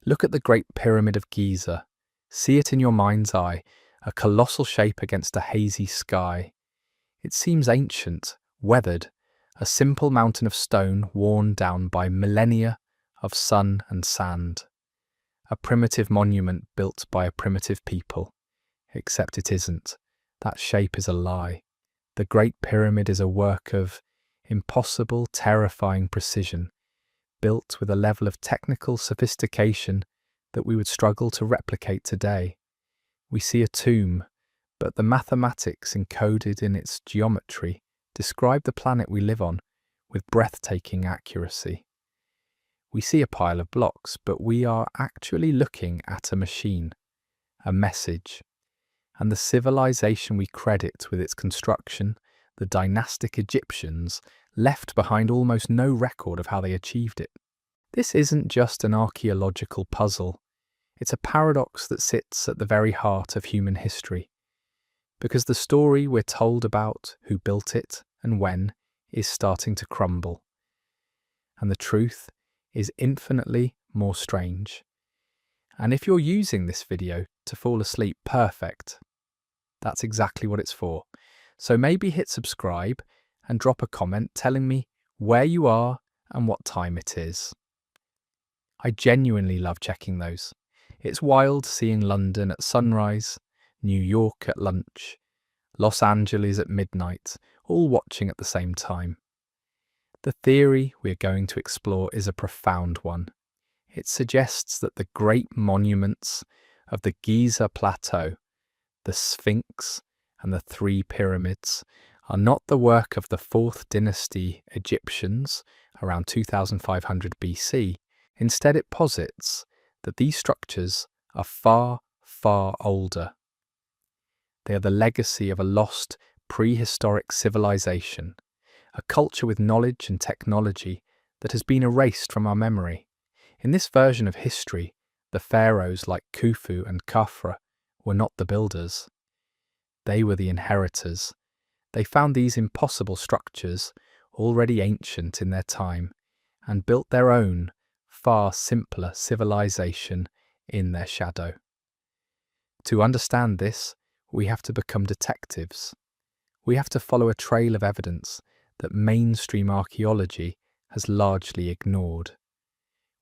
Look at the Great Pyramid of Giza. See it in your mind's eye, a colossal shape against a hazy sky. It seems ancient, weathered, a simple mountain of stone worn down by millennia of sun and sand. A primitive monument built by a primitive people. Except it isn't. That shape is a lie. The Great Pyramid is a work of impossible, terrifying precision, built with a level of technical sophistication that we would struggle to replicate today. We see a tomb, but the mathematics encoded in its geometry describe the planet we live on with breathtaking accuracy. We see a pile of blocks, but we are actually looking at a machine, a message, and the civilization we credit with its construction, the dynastic Egyptians, left behind almost no record of how they achieved it. This isn't just an archaeological puzzle. It's a paradox that sits at the very heart of human history, because the story we're told about who built it and when is starting to crumble. And the truth is infinitely more strange. And if you're using this video to fall asleep, perfect. That's exactly what it's for. So maybe hit subscribe and drop a comment telling me where you are and what time it is. I genuinely love checking those. It's wild seeing London at sunrise, New York at lunch, Los Angeles at midnight, all watching at the same time. The theory we're going to explore is a profound one. It suggests that the great monuments of the Giza Plateau, the Sphinx and the three pyramids, are not the work of the 4th dynasty Egyptians around 2500 BC. Instead, it posits that these structures are far, far older. They are the legacy of a lost prehistoric civilization, a culture with knowledge and technology that has been erased from our memory. In this version of history, the pharaohs like Khufu and Khafre were not the builders. They were the inheritors. They found these impossible structures, already ancient in their time, and built their own, far simpler civilization in their shadow. To understand this, we have to become detectives. We have to follow a trail of evidence that mainstream archaeology has largely ignored.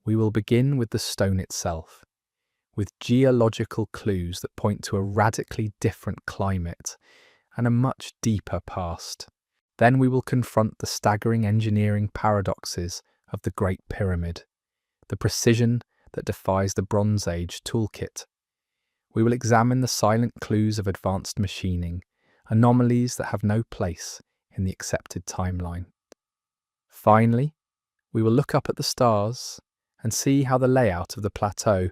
We will begin with the stone itself, with geological clues that point to a radically different climate and a much deeper past. Then we will confront the staggering engineering paradoxes of the Great Pyramid, the precision that defies the Bronze Age toolkit. We will examine the silent clues of advanced machining, anomalies that have no place in the accepted timeline. Finally, we will look up at the stars and see how the layout of the plateau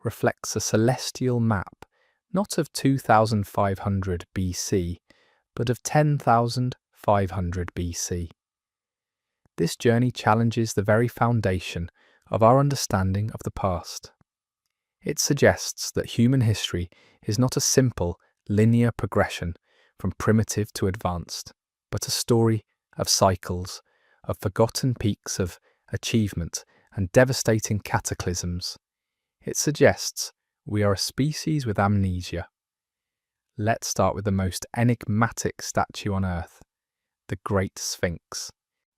reflects a celestial map, not of 2500 BC, but of 10,500 BC. This journey challenges the very foundation of our understanding of the past. It suggests that human history is not a simple, linear progression from primitive to advanced, but a story of cycles, of forgotten peaks of achievement and devastating cataclysms. It suggests we are a species with amnesia. Let's start with the most enigmatic statue on Earth, the Great Sphinx.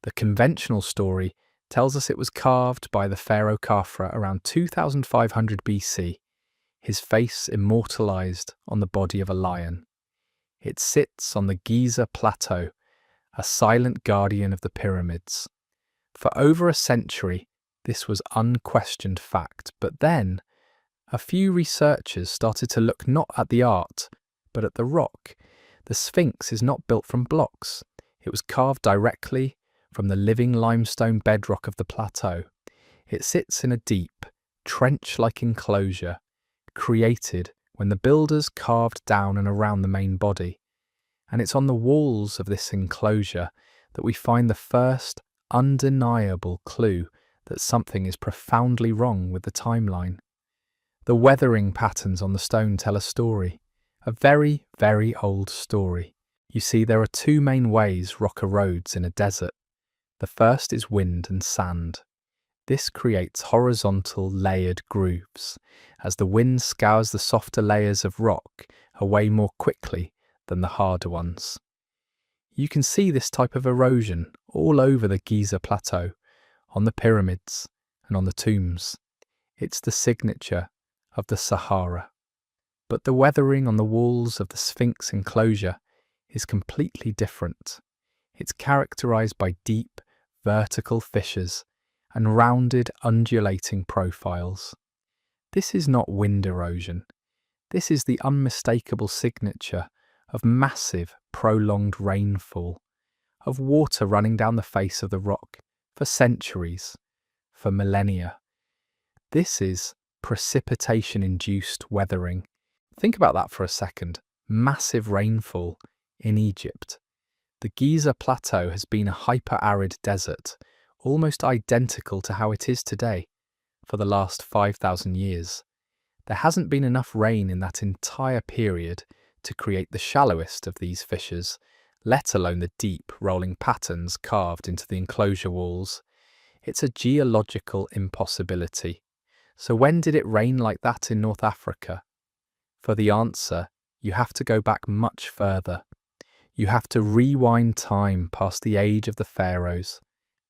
The conventional story tells us it was carved by the pharaoh Khafre around 2500 BC, his face immortalized on the body of a lion. It sits on the Giza Plateau, a silent guardian of the pyramids. For over a century, this was unquestioned fact, but then a few researchers started to look not at the art, but at the rock. The Sphinx is not built from blocks. It was carved directly from the living limestone bedrock of the plateau. It sits in a deep, trench-like enclosure, created when the builders carved down and around the main body. And it's on the walls of this enclosure that we find the first undeniable clue that something is profoundly wrong with the timeline. The weathering patterns on the stone tell a story, a very, very old story. You see, there are two main ways rock erodes in a desert. The first is wind and sand. This creates horizontal layered grooves, as the wind scours the softer layers of rock away more quickly than the harder ones. You can see this type of erosion all over the Giza plateau, on the pyramids and on the tombs. It's the signature of the Sahara. But the weathering on the walls of the Sphinx enclosure is completely different. It's characterized by deep, vertical fissures and rounded, undulating profiles. This is not wind erosion. This is the unmistakable signature of massive, prolonged rainfall, of water running down the face of the rock for centuries, for millennia. This is precipitation-induced weathering. Think about that for a second. Massive rainfall in Egypt. The Giza Plateau has been a hyper-arid desert, almost identical to how it is today, for the last 5,000 years. There hasn't been enough rain in that entire period to create the shallowest of these fissures, let alone the deep, rolling patterns carved into the enclosure walls. It's a geological impossibility. So when did it rain like that in North Africa? For the answer, you have to go back much further. You have to rewind time past the age of the pharaohs,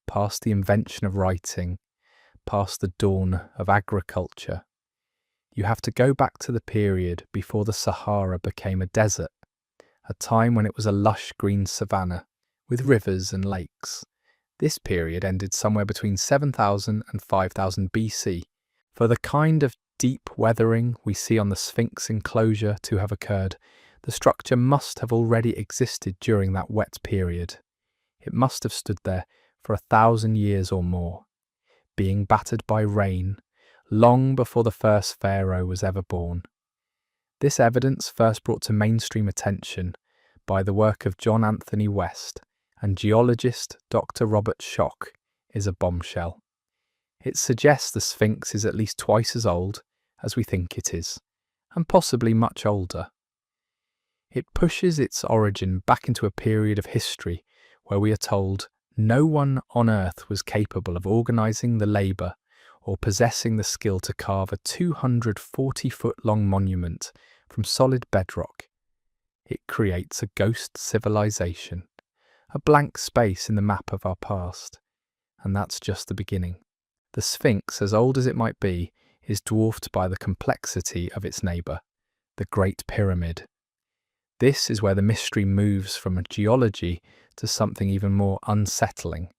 past the invention of writing, past the dawn of agriculture. You have to go back to the period before the Sahara became a desert, a time when it was a lush green savanna with rivers and lakes. This period ended somewhere between 7,000 and 5,000 BC. For the kind of deep weathering we see on the Sphinx enclosure to have occurred, the structure must have already existed during that wet period. It must have stood there for 1,000 years or more, being battered by rain, long before the first pharaoh was ever born. This evidence, first brought to mainstream attention by the work of John Anthony West and geologist Dr. Robert Schoch, is a bombshell. It suggests the Sphinx is at least twice as old as we think it is, and possibly much older. It pushes its origin back into a period of history where we are told no one on Earth was capable of organising the labour or possessing the skill to carve a 240-foot-long monument from solid bedrock. It creates a ghost civilization, a blank space in the map of our past, and that's just the beginning. The Sphinx, as old as it might be, is dwarfed by the complexity of its neighbour, the Great Pyramid. This is where the mystery moves from a geology to something even more unsettling: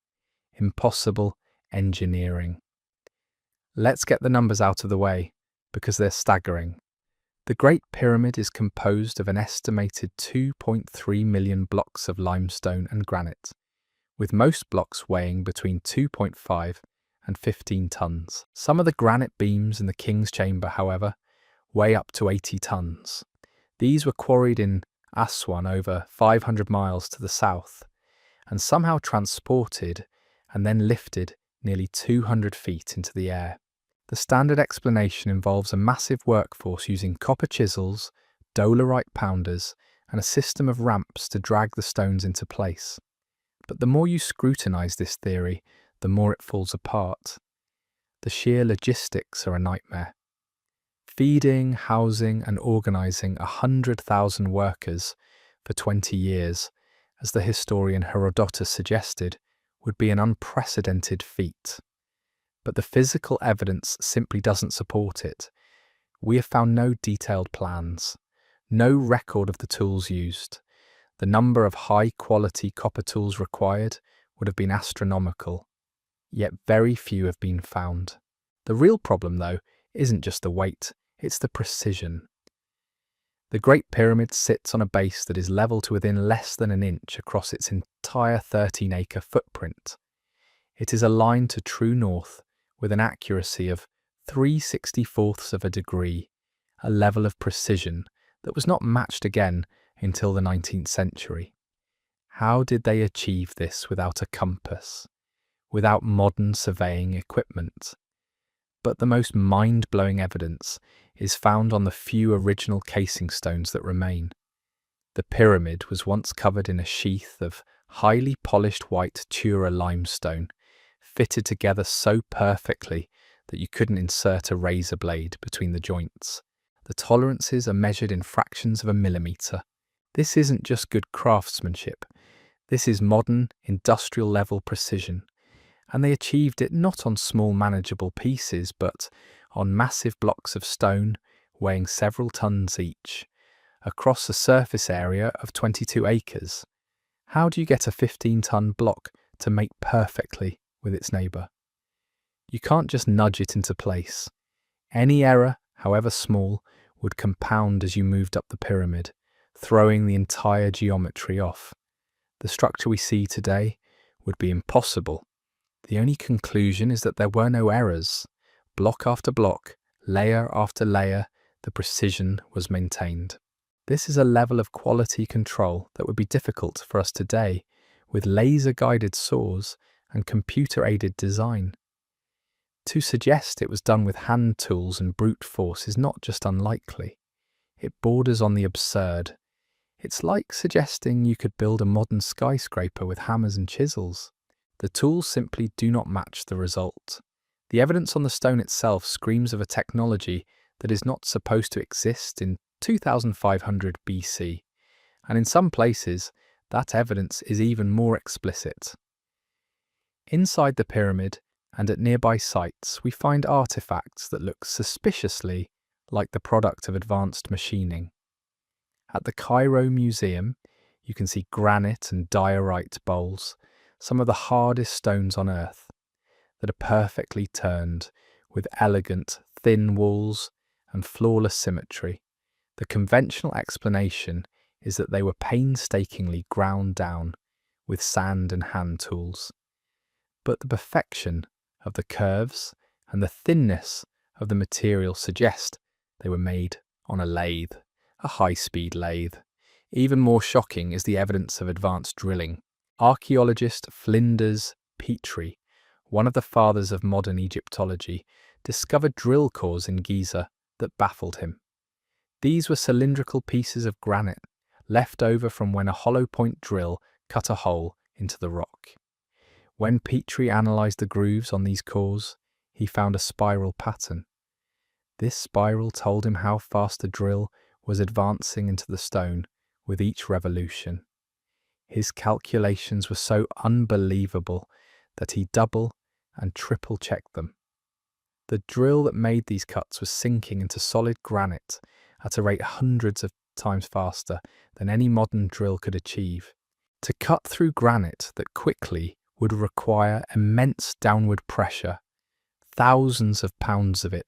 impossible engineering. Let's get the numbers out of the way, because they're staggering. The Great Pyramid is composed of an estimated 2.3 million blocks of limestone and granite, with most blocks weighing between 2.5 and 15 tons. Some of the granite beams in the King's Chamber, however, weigh up to 80 tons. These were quarried in Aswan, over 500 miles to the south, and somehow transported and then lifted nearly 200 feet into the air. The standard explanation involves a massive workforce using copper chisels, dolerite pounders, and a system of ramps to drag the stones into place. But the more you scrutinise this theory, the more it falls apart. The sheer logistics are a nightmare. Feeding, housing, and organising 100,000 workers for 20 years, as the historian Herodotus suggested, would be an unprecedented feat. But the physical evidence simply doesn't support it. We have found no detailed plans, no record of the tools used. The number of high-quality copper tools required would have been astronomical, yet very few have been found. The real problem, though, isn't just the weight, it's the precision. The Great Pyramid sits on a base that is level to within less than an inch across its entire 13-acre footprint. It is aligned to true north with an accuracy of 3/64ths of a degree, a level of precision that was not matched again until the 19th century. How did they achieve this without a compass, without modern surveying equipment? But the most mind-blowing evidence is found on the few original casing stones that remain. The pyramid was once covered in a sheath of highly polished white Tura limestone, fitted together so perfectly that you couldn't insert a razor blade between the joints. The tolerances are measured in fractions of a millimetre. This isn't just good craftsmanship. This is modern, industrial-level precision. And they achieved it not on small manageable pieces, but on massive blocks of stone weighing several tons each, across a surface area of 22 acres. How do you get a 15-ton block to mate perfectly with its neighbour? You can't just nudge it into place. Any error, however small, would compound as you moved up the pyramid, throwing the entire geometry off. The structure we see today would be impossible. The only conclusion is that there were no errors. Block after block, layer after layer, the precision was maintained. This is a level of quality control that would be difficult for us today with laser-guided saws and computer-aided design. To suggest it was done with hand tools and brute force is not just unlikely. It borders on the absurd. It's like suggesting you could build a modern skyscraper with hammers and chisels. The tools simply do not match the result. The evidence on the stone itself screams of a technology that is not supposed to exist in 2500 BC, and in some places, that evidence is even more explicit. Inside the pyramid and at nearby sites, we find artifacts that look suspiciously like the product of advanced machining. At the Cairo Museum, you can see granite and diorite bowls, some of the hardest stones on earth, that are perfectly turned, with elegant, thin walls and flawless symmetry. The conventional explanation is that they were painstakingly ground down with sand and hand tools. But the perfection of the curves and the thinness of the material suggest they were made on a lathe, a high-speed lathe. Even more shocking is the evidence of advanced drilling. Archaeologist Flinders Petrie, one of the fathers of modern Egyptology, discovered drill cores in Giza that baffled him. These were cylindrical pieces of granite left over from when a hollow point drill cut a hole into the rock. When Petrie analysed the grooves on these cores, he found a spiral pattern. This spiral told him how fast the drill was advancing into the stone with each revolution. His calculations were so unbelievable that he double and triple checked them. The drill that made these cuts was sinking into solid granite at a rate hundreds of times faster than any modern drill could achieve. To cut through granite that quickly would require immense downward pressure, thousands of pounds of it,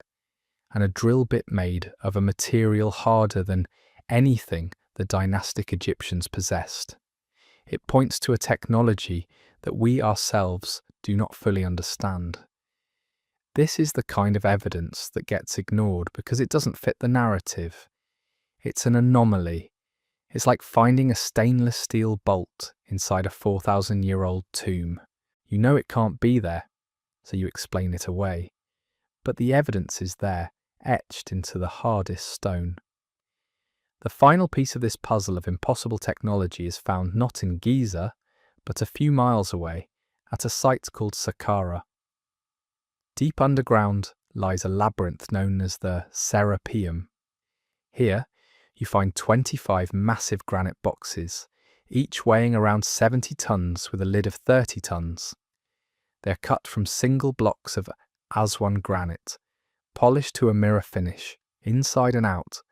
and a drill bit made of a material harder than anything the dynastic Egyptians possessed. It points to a technology that we ourselves do not fully understand. This is the kind of evidence that gets ignored because it doesn't fit the narrative. It's an anomaly. It's like finding a stainless steel bolt inside a 4,000-year-old tomb. You know it can't be there, so you explain it away. But the evidence is there, etched into the hardest stone. The final piece of this puzzle of impossible technology is found not in Giza, but a few miles away, at a site called Saqqara. Deep underground lies a labyrinth known as the Serapeum. Here, you find 25 massive granite boxes, each weighing around 70 tons with a lid of 30 tons. They are cut from single blocks of Aswan granite, polished to a mirror finish, inside and out.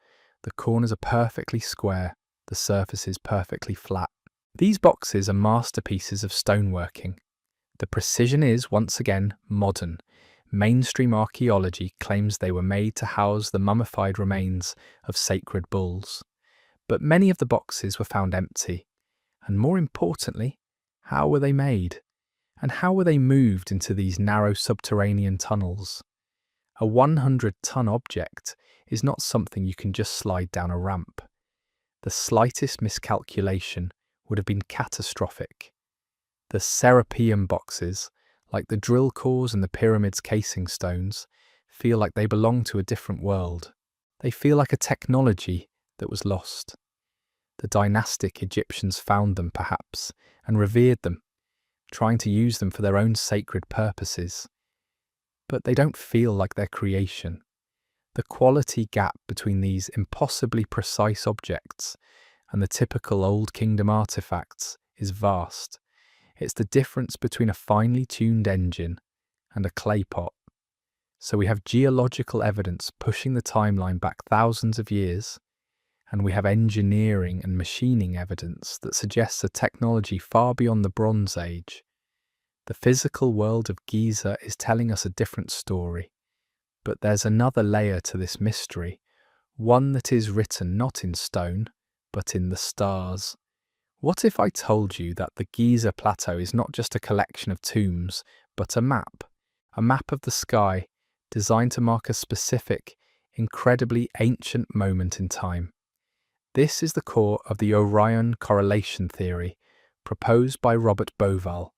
The corners are perfectly square, the surfaces perfectly flat. These boxes are masterpieces of stoneworking. The precision is, once again, modern. Mainstream archaeology claims they were made to house the mummified remains of sacred bulls. But many of the boxes were found empty. And more importantly, how were they made? And how were they moved into these narrow subterranean tunnels? A 100-ton object is not something you can just slide down a ramp. The slightest miscalculation would have been catastrophic. The Serapeum boxes, like the drill cores and the pyramid's casing stones, feel like they belong to a different world. They feel like a technology that was lost. The dynastic Egyptians found them, perhaps, and revered them, trying to use them for their own sacred purposes. But they don't feel like their creation. The quality gap between these impossibly precise objects and the typical Old Kingdom artifacts is vast. It's the difference between a finely tuned engine and a clay pot. So we have geological evidence pushing the timeline back thousands of years, and we have engineering and machining evidence that suggests a technology far beyond the Bronze Age. The physical world of Giza is telling us a different story. But there's another layer to this mystery, one that is written not in stone, but in the stars. What if I told you that the Giza Plateau is not just a collection of tombs, but a map of the sky, designed to mark a specific, incredibly ancient moment in time? This is the core of the Orion correlation theory, proposed by Robert Bauval.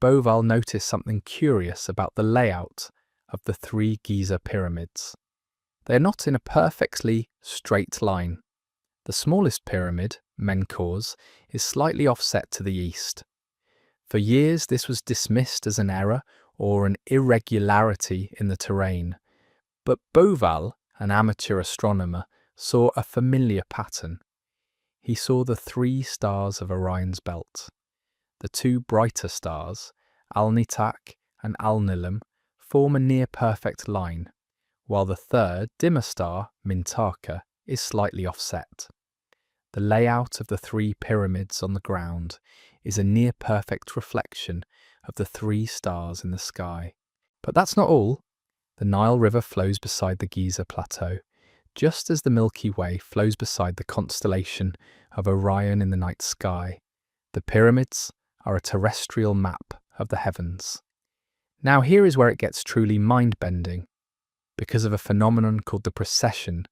Bauval noticed something curious about the layout of the three Giza pyramids. They are not in a perfectly straight line. The smallest pyramid, Menkaure, is slightly offset to the east. For years this was dismissed as an error or an irregularity in the terrain, but Bauval, an amateur astronomer, saw a familiar pattern. He saw the three stars of Orion's belt. The two brighter stars, Alnitak and Alnilam, form a near-perfect line, while the third, dimmer star, Mintaka, is slightly offset. The layout of the three pyramids on the ground is a near-perfect reflection of the three stars in the sky. But that's not all. The Nile River flows beside the Giza Plateau, just as the Milky Way flows beside the constellation of Orion in the night sky. The pyramids are a terrestrial map of the heavens. Now here is where it gets truly mind-bending. Because of a phenomenon called the precession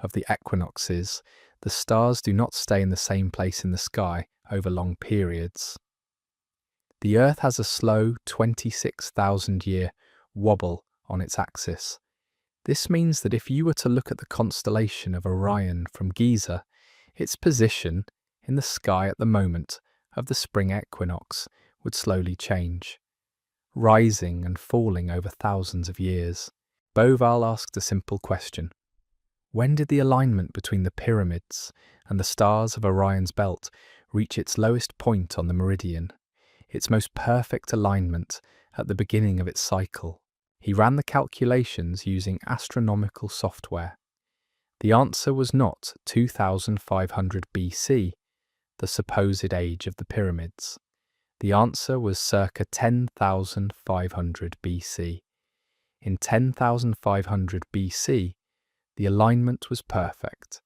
of the equinoxes, the stars do not stay in the same place in the sky over long periods. The Earth has a slow 26,000-year wobble on its axis. This means that if you were to look at the constellation of Orion from Giza, its position in the sky at the moment of the spring equinox would slowly change, rising and falling over thousands of years. Bauval asked a simple question. When did the alignment between the pyramids and the stars of Orion's belt reach its lowest point on the meridian, its most perfect alignment at the beginning of its cycle? He ran the calculations using astronomical software. The answer was not 2500 BC, the supposed age of the pyramids. The answer was circa 10,500 BC. In 10,500 BC, the alignment was perfect.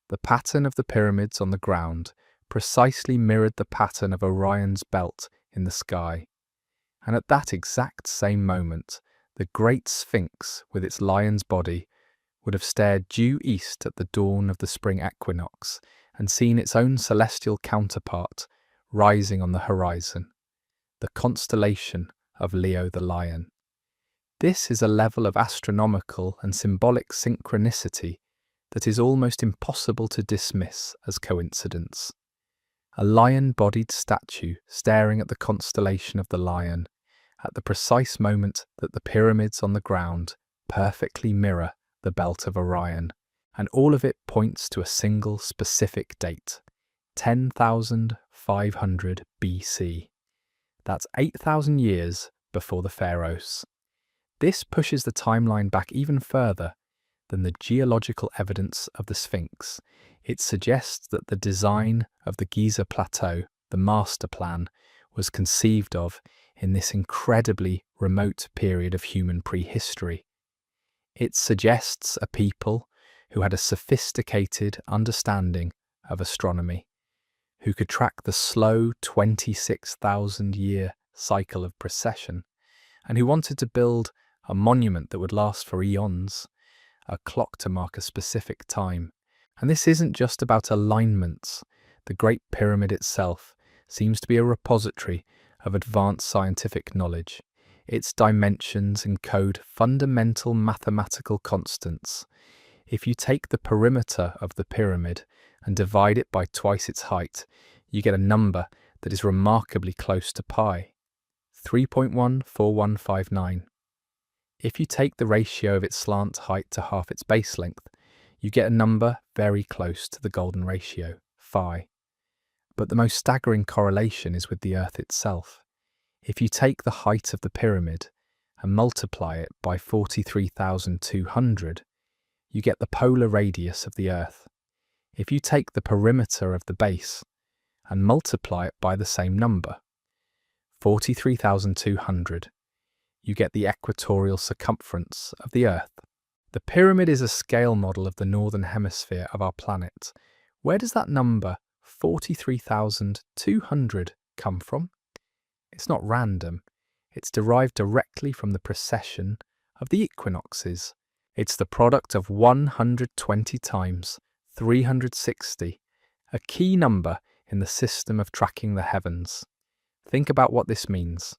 The pattern of the pyramids on the ground precisely mirrored the pattern of Orion's belt in the sky. And at that exact same moment, the Great Sphinx, with its lion's body, would have stared due east at the dawn of the spring equinox and seen its own celestial counterpart rising on the horizon, the constellation of Leo the Lion. This is a level of astronomical and symbolic synchronicity that is almost impossible to dismiss as coincidence. A lion-bodied statue staring at the constellation of the Lion at the precise moment that the pyramids on the ground perfectly mirror the belt of Orion, and all of it points to a single specific date, 10,500 BC. That's 8,000 years before the pharaohs. This pushes the timeline back even further than the geological evidence of the Sphinx. It suggests that the design of the Giza Plateau, the master plan, was conceived of in this incredibly remote period of human prehistory. It suggests a people who had a sophisticated understanding of astronomy, who could track the slow 26,000-year cycle of precession, and who wanted to build a monument that would last for eons, a clock to mark a specific time. And this isn't just about alignments. The Great Pyramid itself seems to be a repository of advanced scientific knowledge. Its dimensions encode fundamental mathematical constants. If you take the perimeter of the pyramid and divide it by twice its height, you get a number that is remarkably close to pi, 3.14159. If you take the ratio of its slant height to half its base length, you get a number very close to the golden ratio, phi. But the most staggering correlation is with the Earth itself. If you take the height of the pyramid and multiply it by 43,200, you get the polar radius of the Earth. If you take the perimeter of the base and multiply it by the same number, 43,200, you get the equatorial circumference of the Earth. The pyramid is a scale model of the northern hemisphere of our planet. Where does that number, 43,200, come from? It's not random. It's derived directly from the precession of the equinoxes. It's the product of 120 times 360, a key number in the system of tracking the heavens. Think about what this means.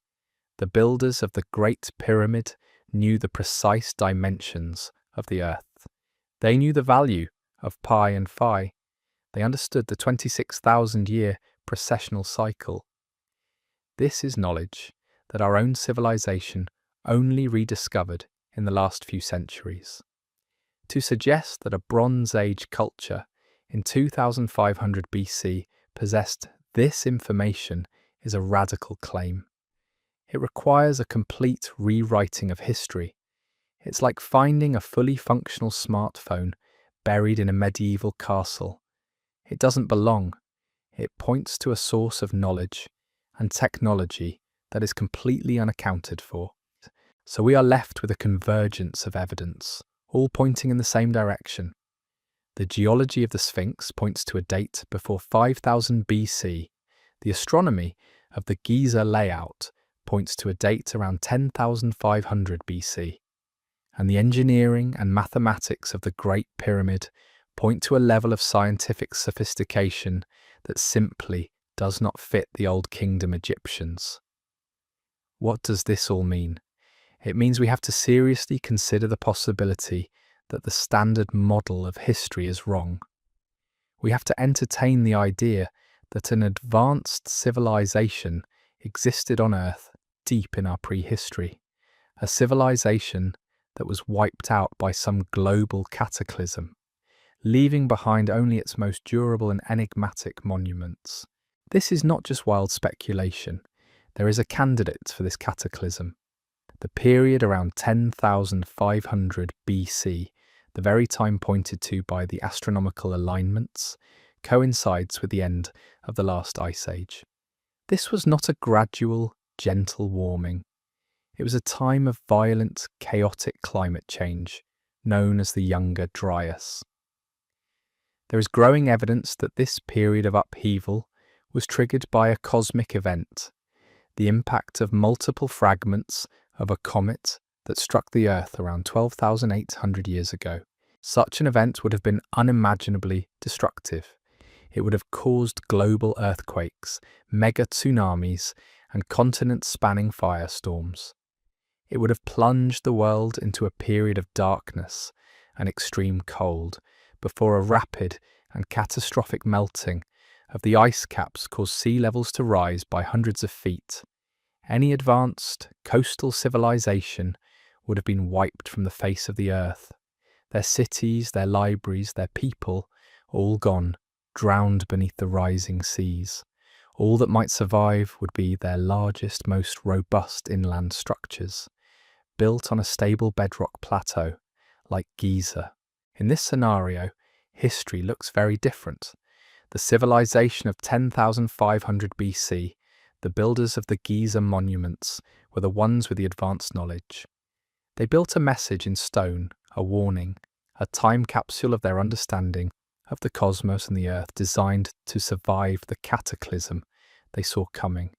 The builders of the Great Pyramid knew the precise dimensions of the Earth. They knew the value of pi and phi. They understood the 26,000-year precessional cycle. This is knowledge that our own civilization only rediscovered in the last few centuries. To suggest that a Bronze Age culture in 2500 BC possessed this information is a radical claim. It requires a complete rewriting of history. It's like finding a fully functional smartphone buried in a medieval castle. It doesn't belong. It points to a source of knowledge and technology that is completely unaccounted for. So we are left with a convergence of evidence, all pointing in the same direction. The geology of the Sphinx points to a date before 5000 BC. The astronomy of the Giza layout points to a date around 10,500 BC. And the engineering and mathematics of the Great Pyramid point to a level of scientific sophistication that simply does not fit the Old Kingdom Egyptians. What does this all mean? It means we have to seriously consider the possibility that the standard model of history is wrong. We have to entertain the idea that an advanced civilization existed on Earth deep in our prehistory, a civilization that was wiped out by some global cataclysm, leaving behind only its most durable and enigmatic monuments. This is not just wild speculation. There is a candidate for this cataclysm. The period around 10,500 BC, the very time pointed to by the astronomical alignments, coincides with the end of the last ice age. This was not a gradual, gentle warming. It was a time of violent, chaotic climate change, known as the Younger Dryas. There is growing evidence that this period of upheaval was triggered by a cosmic event, the impact of multiple fragments of a comet that struck the Earth around 12,800 years ago. Such an event would have been unimaginably destructive. It would have caused global earthquakes, mega tsunamis, and continent-spanning firestorms. It would have plunged the world into a period of darkness and extreme cold before a rapid and catastrophic melting of the ice caps caused sea levels to rise by hundreds of feet. Any advanced coastal civilization would have been wiped from the face of the earth. Their cities, their libraries, their people, all gone, drowned beneath the rising seas. All that might survive would be their largest, most robust inland structures, built on a stable bedrock plateau, like Giza. In this scenario, history looks very different. The civilization of 10,500 BC, the builders of the Giza monuments, were the ones with the advanced knowledge. They built a message in stone, a warning, a time capsule of their understanding of the cosmos and the earth, designed to survive the cataclysm they saw coming.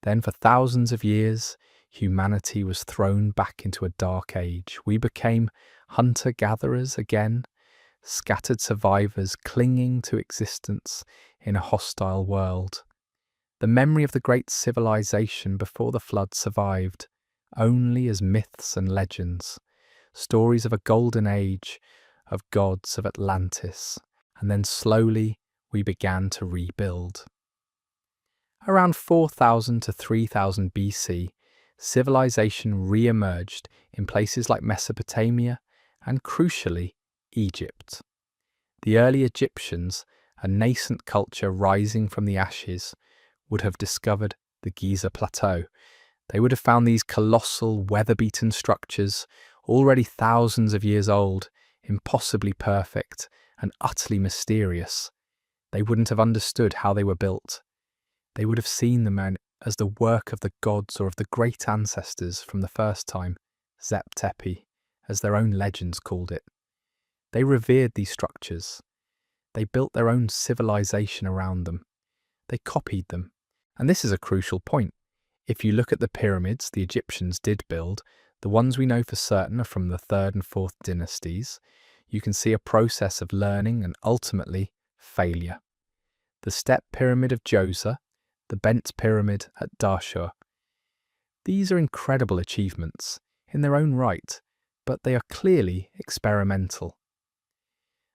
Then for thousands of years, humanity was thrown back into a dark age. We became hunter-gatherers again, scattered survivors clinging to existence in a hostile world. The memory of the great civilization before the flood survived only as myths and legends, stories of a golden age, of gods of Atlantis, and then slowly we began to rebuild. Around 4000 to 3000 BC, civilization re-emerged in places like Mesopotamia and, crucially, Egypt. The early Egyptians, a nascent culture rising from the ashes, would have discovered the Giza Plateau. They would have found these colossal, weather-beaten structures, already thousands of years old, impossibly perfect and utterly mysterious. They wouldn't have understood how they were built. They would have seen them as the work of the gods or of the great ancestors from the first time, Zep Tepi, as their own legends called it. They revered these structures. They built their own civilization around them. They copied them. And this is a crucial point. If you look at the pyramids the Egyptians did build, the ones we know for certain are from the 3rd and 4th dynasties, you can see a process of learning and ultimately failure. The step pyramid of Giza, the bent pyramid at Dashur. These are incredible achievements in their own right, but they are clearly experimental.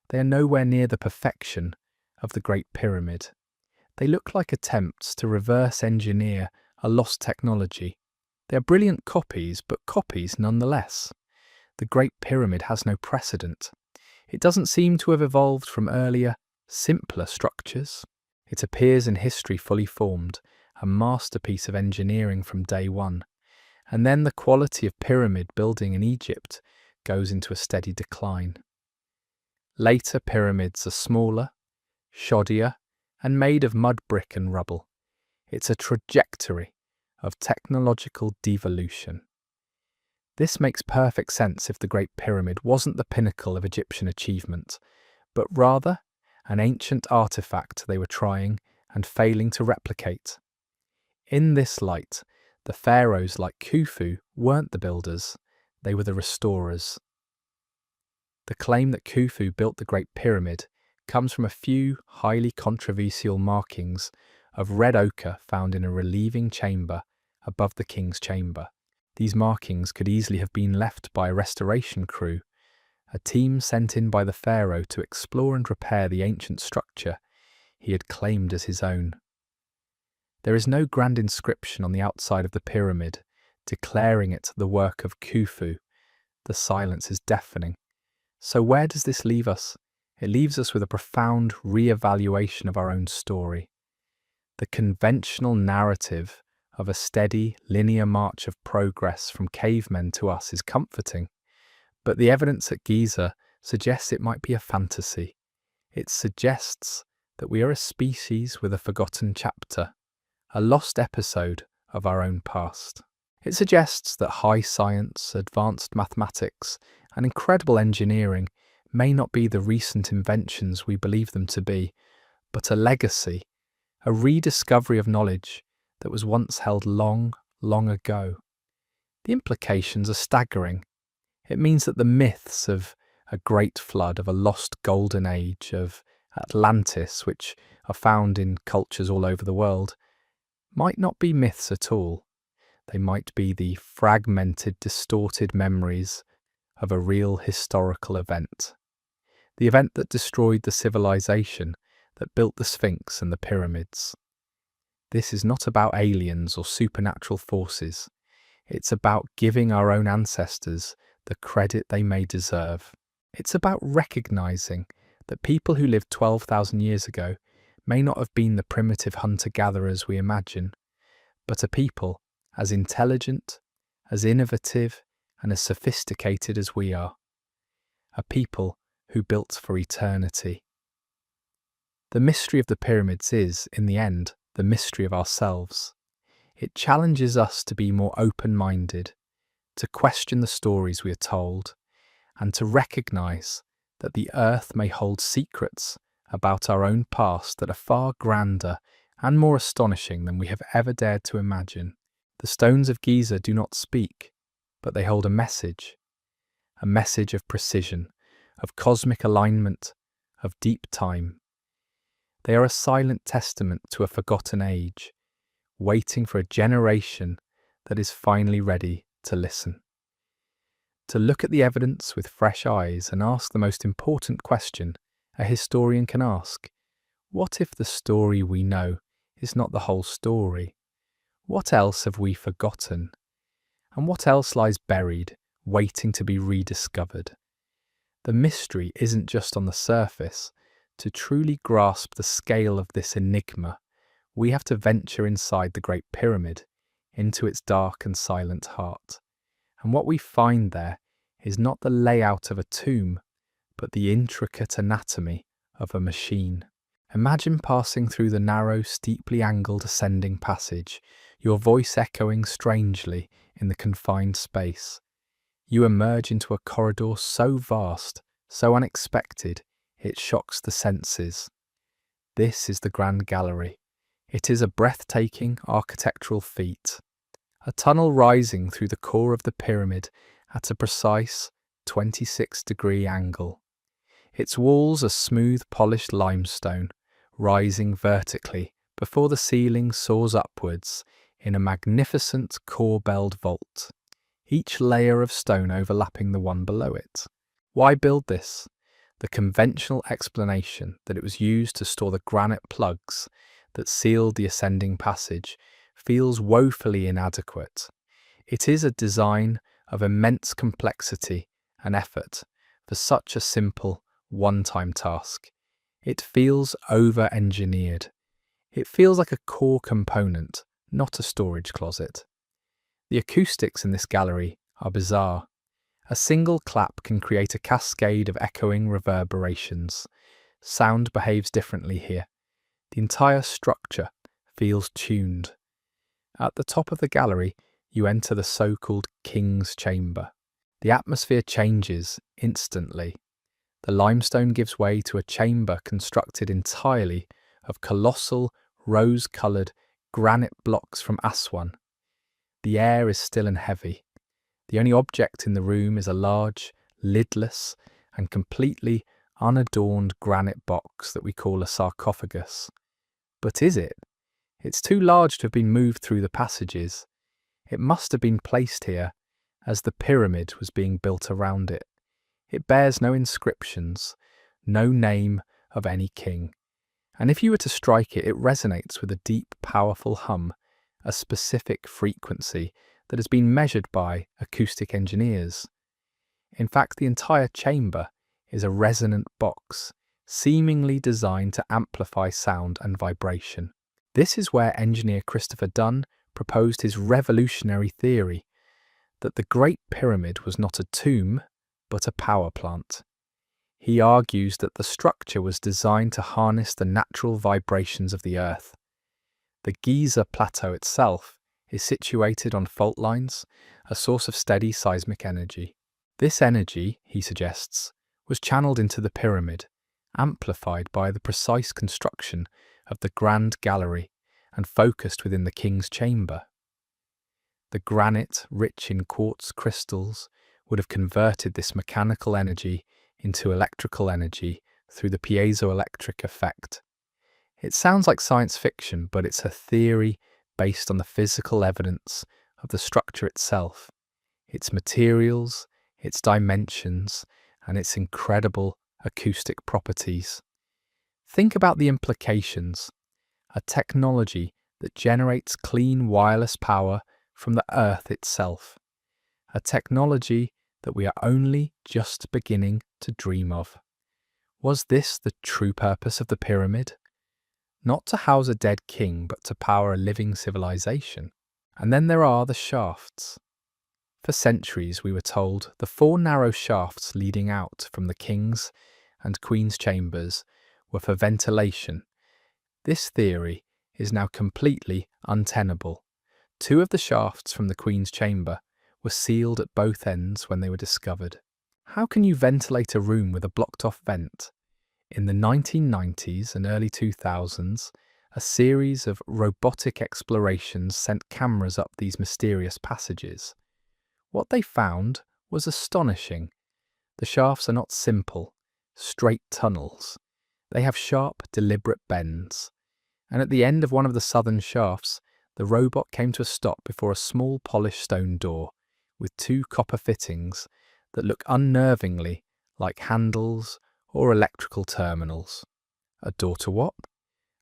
They are nowhere near the perfection of the Great Pyramid. They look like attempts to reverse engineer a lost technology. They are brilliant copies, but copies nonetheless. The Great Pyramid has no precedent. It doesn't seem to have evolved from earlier, simpler structures. It appears in history fully formed, a masterpiece of engineering from day one. And then the quality of pyramid building in Egypt goes into a steady decline. Later pyramids are smaller, shoddier, and made of mud brick and rubble. It's a trajectory of technological devolution. This makes perfect sense if the Great Pyramid wasn't the pinnacle of Egyptian achievement, but rather an ancient artifact they were trying and failing to replicate. In this light, the pharaohs like Khufu weren't the builders, they were the restorers. The claim that Khufu built the Great Pyramid comes from a few highly controversial markings of red ochre found in a relieving chamber above the king's chamber. These markings could easily have been left by a restoration crew, a team sent in by the pharaoh to explore and repair the ancient structure he had claimed as his own. There is no grand inscription on the outside of the pyramid declaring it the work of Khufu. The silence is deafening. So where does this leave us? It leaves us with a profound re-evaluation of our own story. The conventional narrative of a steady, linear march of progress from cavemen to us is comforting, but the evidence at Giza suggests it might be a fantasy. It suggests that we are a species with a forgotten chapter, a lost episode of our own past. It suggests that high science, advanced mathematics, and incredible engineering may not be the recent inventions we believe them to be, but a legacy, a rediscovery of knowledge that was once held long, long ago. The implications are staggering. It means that the myths of a great flood, of a lost golden age, of Atlantis, which are found in cultures all over the world, might not be myths at all. They might be the fragmented, distorted memories of a real historical event. The event that destroyed the civilization that built the Sphinx and the pyramids. This is not about aliens or supernatural forces. It's about giving our own ancestors the credit they may deserve. It's about recognizing that people who lived 12,000 years ago may not have been the primitive hunter-gatherers we imagine, but a people as intelligent, as innovative, and as sophisticated as we are. A people who built for eternity. The mystery of the pyramids is, in the end, the mystery of ourselves. It challenges us to be more open-minded, to question the stories we are told, and to recognize that the earth may hold secrets about our own past that are far grander and more astonishing than we have ever dared to imagine. The stones of Giza do not speak, but they hold a message of precision, of cosmic alignment, of deep time. They are a silent testament to a forgotten age, waiting for a generation that is finally ready to listen. To look at the evidence with fresh eyes and ask the most important question a historian can ask. What if the story we know is not the whole story. What else have we forgotten? And what else lies buried, waiting to be rediscovered? The mystery isn't just on the surface. To truly grasp the scale of this enigma, we have to venture inside the Great Pyramid, into its dark and silent heart. And what we find there is not the layout of a tomb, but the intricate anatomy of a machine. Imagine passing through the narrow, steeply angled ascending passage, your voice echoing strangely in the confined space. You emerge into a corridor so vast, so unexpected, it shocks the senses. This is the Grand Gallery. It is a breathtaking architectural feat. A tunnel rising through the core of the pyramid at a precise 26-degree angle. Its walls are smooth, polished limestone, rising vertically before the ceiling soars upwards in a magnificent core-belled vault, each layer of stone overlapping the one below it. Why build this? The conventional explanation that it was used to store the granite plugs that sealed the ascending passage feels woefully inadequate. It is a design of immense complexity and effort for such a simple, one-time task. It feels over-engineered. It feels like a core component, not a storage closet. The acoustics in this gallery are bizarre. A single clap can create a cascade of echoing reverberations. Sound behaves differently here. The entire structure feels tuned. At the top of the gallery, you enter the so-called King's Chamber. The atmosphere changes instantly. The limestone gives way to a chamber constructed entirely of colossal, rose-coloured granite blocks from Aswan. The air is still and heavy. The only object in the room is a large, lidless, and completely unadorned granite box that we call a sarcophagus. But is it? It's too large to have been moved through the passages. It must have been placed here as the pyramid was being built around it. It bears no inscriptions, no name of any king. And if you were to strike it, it resonates with a deep, powerful hum, a specific frequency that has been measured by acoustic engineers. In fact, the entire chamber is a resonant box, seemingly designed to amplify sound and vibration. This is where engineer Christopher Dunn proposed his revolutionary theory that the Great Pyramid was not a tomb, but a power plant. He argues that the structure was designed to harness the natural vibrations of the Earth. The Giza Plateau itself is situated on fault lines, a source of steady seismic energy. This energy, he suggests, was channeled into the pyramid, amplified by the precise construction of the Grand Gallery and focused within the King's Chamber. The granite, rich in quartz crystals, would have converted this mechanical energy into electrical energy through the piezoelectric effect. It sounds like science fiction, but it's a theory based on the physical evidence of the structure itself, its materials, its dimensions, and its incredible acoustic properties. Think about the implications. A technology that generates clean wireless power from the Earth itself. A technology that we are only just beginning to dream of. Was this the true purpose of the pyramid? Not to house a dead king, but to power a living civilization. And then there are the shafts. For centuries, we were told, the four narrow shafts leading out from the king's and queen's chambers were for ventilation. This theory is now completely untenable. Two of the shafts from the queen's chamber were sealed at both ends when they were discovered. How can you ventilate a room with a blocked-off vent? In the 1990s and early 2000s, a series of robotic explorations sent cameras up these mysterious passages. What they found was astonishing. The shafts are not simple, straight tunnels. They have sharp, deliberate bends. And at the end of one of the southern shafts, the robot came to a stop before a small polished stone door with two copper fittings that look unnervingly like handles or electrical terminals. A door to what?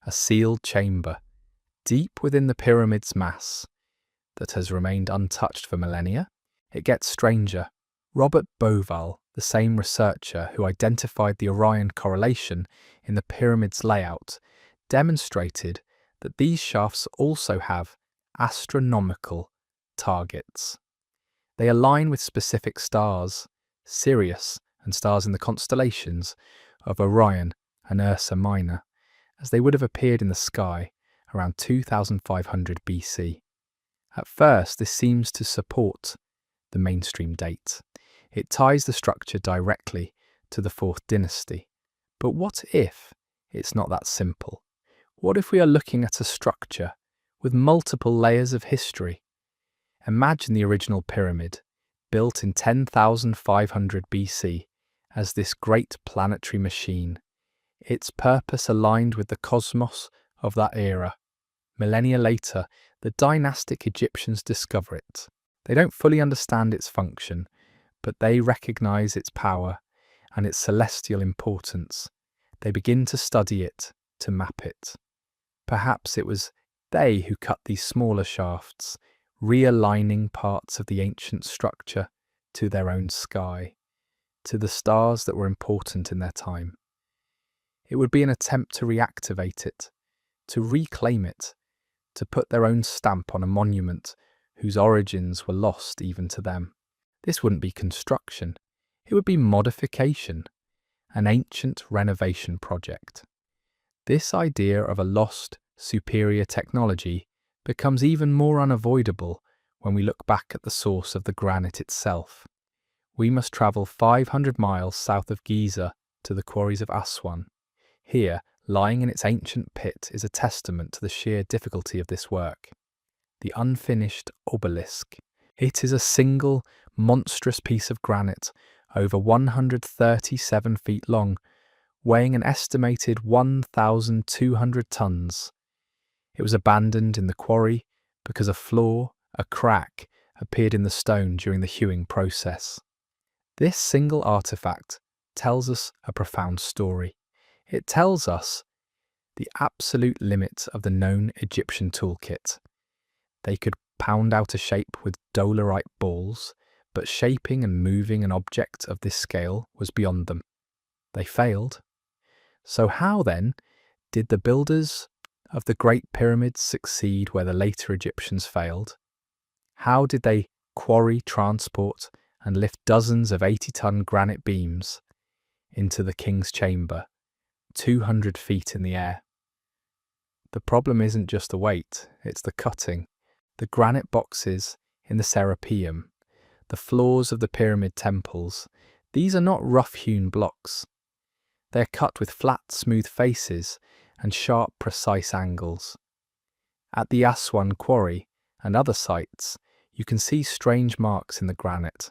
A sealed chamber, Deep within the pyramid's mass, that has remained untouched for millennia, it gets stranger. Robert Bauval, the same researcher who identified the Orion correlation in the pyramid's layout, demonstrated that these shafts also have astronomical targets. They align with specific stars, Sirius and stars in the constellations of Orion and Ursa Minor, as they would have appeared in the sky around 2500 BC. At first, this seems to support the mainstream date. It ties the structure directly to the fourth dynasty. But what if it's not that simple? What if we are looking at a structure with multiple layers of history? Imagine the original pyramid, built in 10,500 BC, as this great planetary machine. Its purpose aligned with the cosmos of that era. Millennia later, the dynastic Egyptians discover it. They don't fully understand its function, but they recognize its power and its celestial importance. They begin to study it, to map it. Perhaps it was they who cut these smaller shafts, realigning parts of the ancient structure to their own sky, to the stars that were important in their time. It would be an attempt to reactivate it, to reclaim it, to put their own stamp on a monument whose origins were lost even to them. This wouldn't be construction, it would be modification, an ancient renovation project. This idea of a lost, superior technology becomes even more unavoidable when we look back at the source of the granite itself. We must travel 500 miles south of Giza to the quarries of Aswan. Here, lying in its ancient pit, is a testament to the sheer difficulty of this work. The unfinished obelisk. It is a single, monstrous piece of granite, over 137 feet long, weighing an estimated 1,200 tons. It was abandoned in the quarry because a flaw, a crack, appeared in the stone during the hewing process. This single artifact tells us a profound story. It tells us the absolute limit of the known Egyptian toolkit. They could pound out a shape with dolerite balls, but shaping and moving an object of this scale was beyond them. They failed. So how, then, did the builders of the Great Pyramids succeed where the later Egyptians failed? How did they quarry, transport, and lift dozens of 80-ton granite beams into the king's chamber, 200 feet in the air? The problem isn't just the weight, it's the cutting. The granite boxes in the Serapeum, the floors of the pyramid temples, these are not rough-hewn blocks. They are cut with flat, smooth faces and sharp, precise angles. At the Aswan quarry and other sites, you can see strange marks in the granite.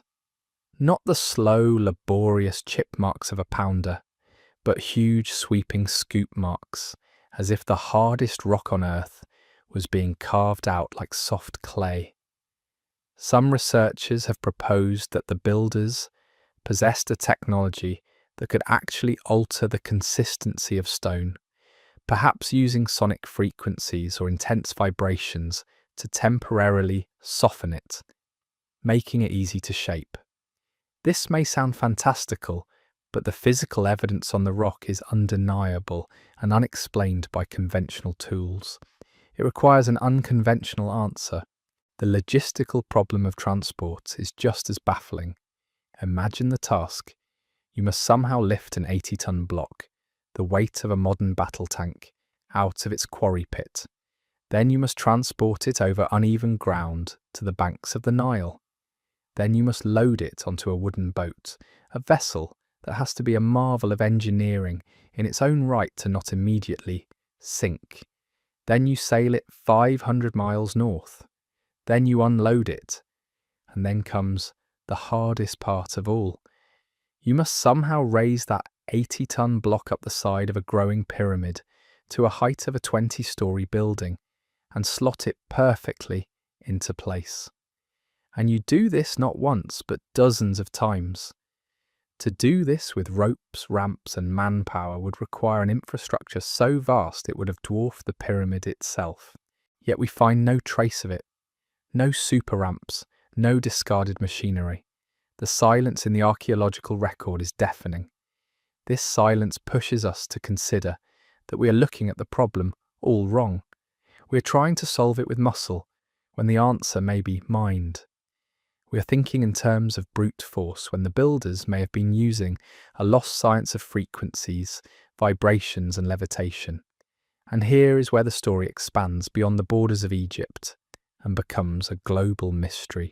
Not the slow, laborious chip marks of a pounder, but huge, sweeping scoop marks, as if the hardest rock on earth was being carved out like soft clay. Some researchers have proposed that the builders possessed a technology that could actually alter the consistency of stone, perhaps using sonic frequencies or intense vibrations to temporarily soften it, making it easy to shape. This may sound fantastical, but the physical evidence on the rock is undeniable and unexplained by conventional tools. It requires an unconventional answer. The logistical problem of transport is just as baffling. Imagine the task. You must somehow lift an 80-ton block, the weight of a modern battle tank, out of its quarry pit. Then you must transport it over uneven ground to the banks of the Nile. Then you must load it onto a wooden boat, a vessel that has to be a marvel of engineering in its own right to not immediately sink. Then you sail it 500 miles north. Then you unload it. And then comes the hardest part of all. You must somehow raise that 80-ton block up the side of a growing pyramid to a height of a 20-story building and slot it perfectly into place. And you do this not once, but dozens of times. To do this with ropes, ramps, and manpower would require an infrastructure so vast it would have dwarfed the pyramid itself. Yet we find no trace of it, no super ramps, no discarded machinery. The silence in the archaeological record is deafening. This silence pushes us to consider that we are looking at the problem all wrong. We are trying to solve it with muscle, when the answer may be mind. We are thinking in terms of brute force when the builders may have been using a lost science of frequencies, vibrations and levitation. And here is where the story expands beyond the borders of Egypt and becomes a global mystery.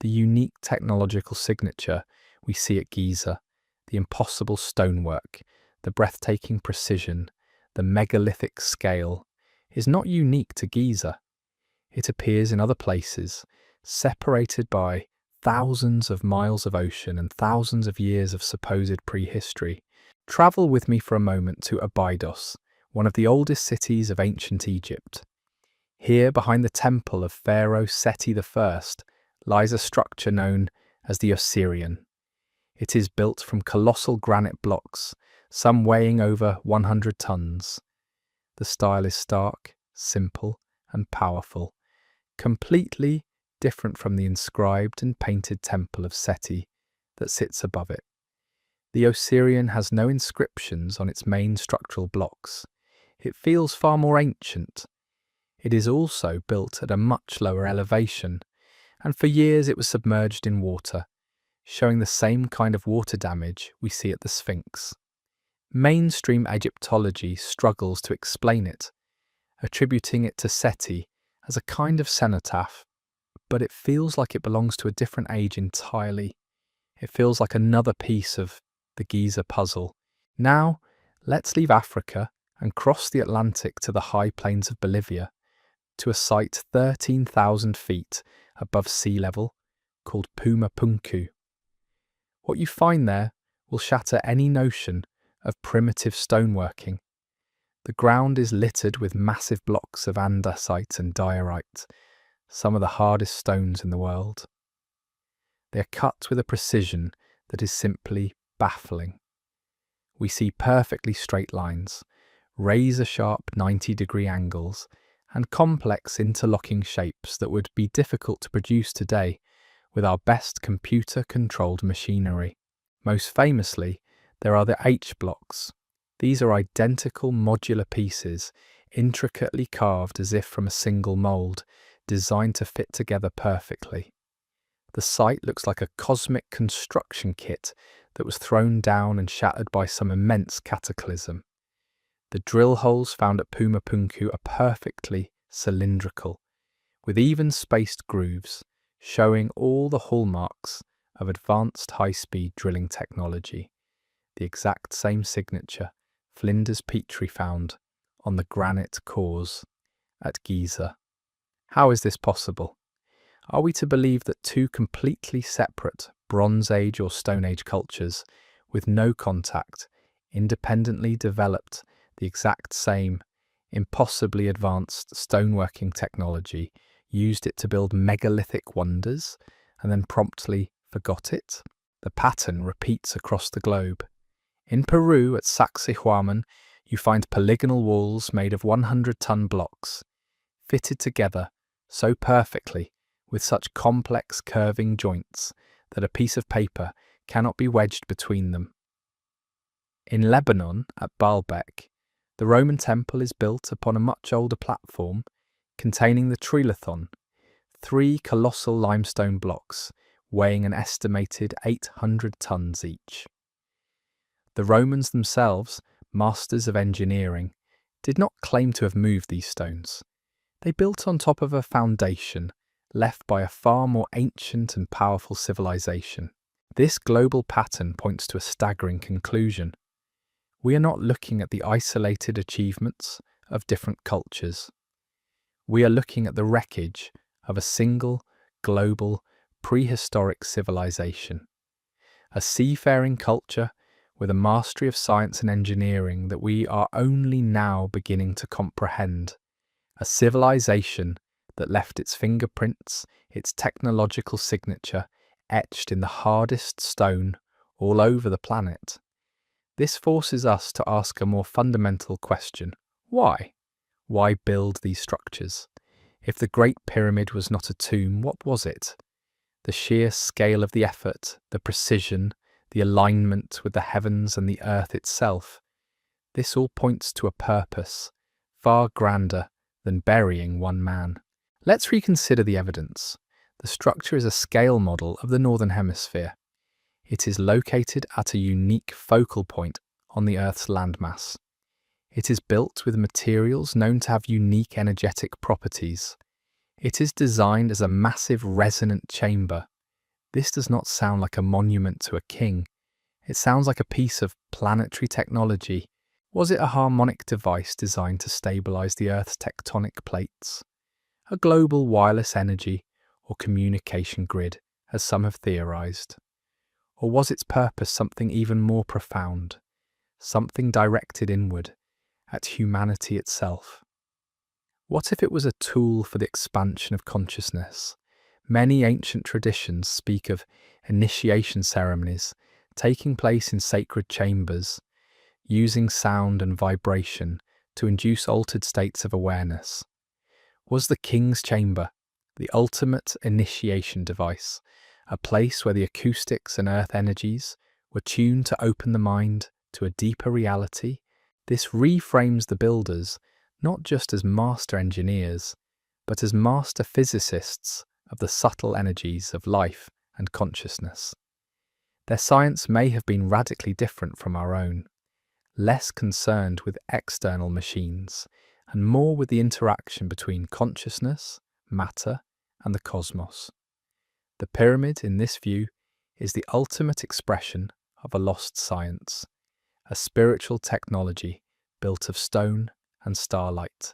The unique technological signature we see at Giza, the impossible stonework, the breathtaking precision, the megalithic scale, is not unique to Giza. It appears in other places, separated by thousands of miles of ocean and thousands of years of supposed prehistory. Travel with me for a moment to Abydos, one of the oldest cities of ancient Egypt. Here, behind the temple of Pharaoh Seti I, lies a structure known as the Osirian. It is built from colossal granite blocks, some weighing over 100 tons. The style is stark, simple, and powerful, completely different from the inscribed and painted temple of Seti that sits above it. The Osirian has no inscriptions on its main structural blocks. It feels far more ancient. It is also built at a much lower elevation, and for years it was submerged in water, showing the same kind of water damage we see at the Sphinx. Mainstream Egyptology struggles to explain it, attributing it to Seti as a kind of cenotaph, but it feels like it belongs to a different age entirely. It feels like another piece of the Giza puzzle. Now, let's leave Africa and cross the Atlantic to the high plains of Bolivia, to a site 13,000 feet above sea level called Puma Punku. What you find there will shatter any notion of primitive stoneworking. The ground is littered with massive blocks of andesite and diorite, some of the hardest stones in the world. They are cut with a precision that is simply baffling. We see perfectly straight lines, razor-sharp 90-degree angles, and complex interlocking shapes that would be difficult to produce today with our best computer-controlled machinery. Most famously, there are the H-blocks. These are identical modular pieces, intricately carved as if from a single mould, designed to fit together perfectly. The site looks like a cosmic construction kit that was thrown down and shattered by some immense cataclysm. The drill holes found at Puma Punku are perfectly cylindrical, with even-spaced grooves, showing all the hallmarks of advanced high-speed drilling technology. The exact same signature Flinders Petrie found on the granite cores at Giza. How is this possible? Are we to believe that two completely separate Bronze Age or Stone Age cultures, with no contact, independently developed the exact same, impossibly advanced stoneworking technology, used it to build megalithic wonders, and then promptly forgot it? The pattern repeats across the globe. In Peru, at Sacsayhuaman, you find polygonal walls made of 100-ton blocks, fitted together so perfectly with such complex curving joints that a piece of paper cannot be wedged between them. In Lebanon, at Baalbek, the Roman temple is built upon a much older platform containing the Trilithon, 3 colossal limestone blocks weighing an estimated 800 tons each. The Romans themselves, masters of engineering, did not claim to have moved these stones. They built on top of a foundation left by a far more ancient and powerful civilization. This global pattern points to a staggering conclusion. We are not looking at the isolated achievements of different cultures. We are looking at the wreckage of a single, global, prehistoric civilization. A seafaring culture with a mastery of science and engineering that we are only now beginning to comprehend. A civilization that left its fingerprints, its technological signature, etched in the hardest stone all over the planet. This forces us to ask a more fundamental question. Why? Why build these structures? If the Great Pyramid was not a tomb, what was it? The sheer scale of the effort, the precision, the alignment with the heavens and the earth itself. This all points to a purpose, far grander than burying one man. Let's reconsider the evidence. The structure is a scale model of the Northern Hemisphere. It is located at a unique focal point on the Earth's landmass. It is built with materials known to have unique energetic properties. It is designed as a massive resonant chamber. This does not sound like a monument to a king. It sounds like a piece of planetary technology. Was it a harmonic device designed to stabilize the Earth's tectonic plates? A global wireless energy or communication grid, as some have theorized? Or was its purpose something even more profound, something directed inward, at humanity itself? What if it was a tool for the expansion of consciousness? Many ancient traditions speak of initiation ceremonies taking place in sacred chambers, using sound and vibration to induce altered states of awareness. Was the king's chamber the ultimate initiation device, a place where the acoustics and earth energies were tuned to open the mind to a deeper reality? This reframes the builders not just as master engineers, but as master physicists of the subtle energies of life and consciousness. Their science may have been radically different from our own, less concerned with external machines and more with the interaction between consciousness, matter, and the cosmos. The pyramid, in this view, is the ultimate expression of a lost science, a spiritual technology built of stone and starlight.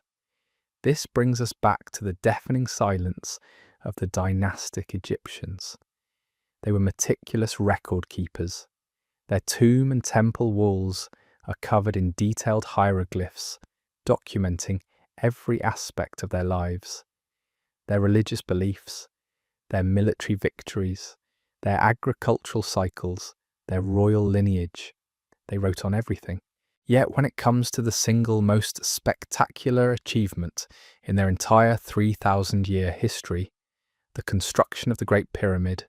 This brings us back to the deafening silence of the dynastic Egyptians. They were meticulous record keepers. Their tomb and temple walls are covered in detailed hieroglyphs, documenting every aspect of their lives, their religious beliefs, their military victories, their agricultural cycles, their royal lineage. They wrote on everything. Yet when it comes to the single most spectacular achievement in their entire 3,000-year history, the construction of the Great Pyramid,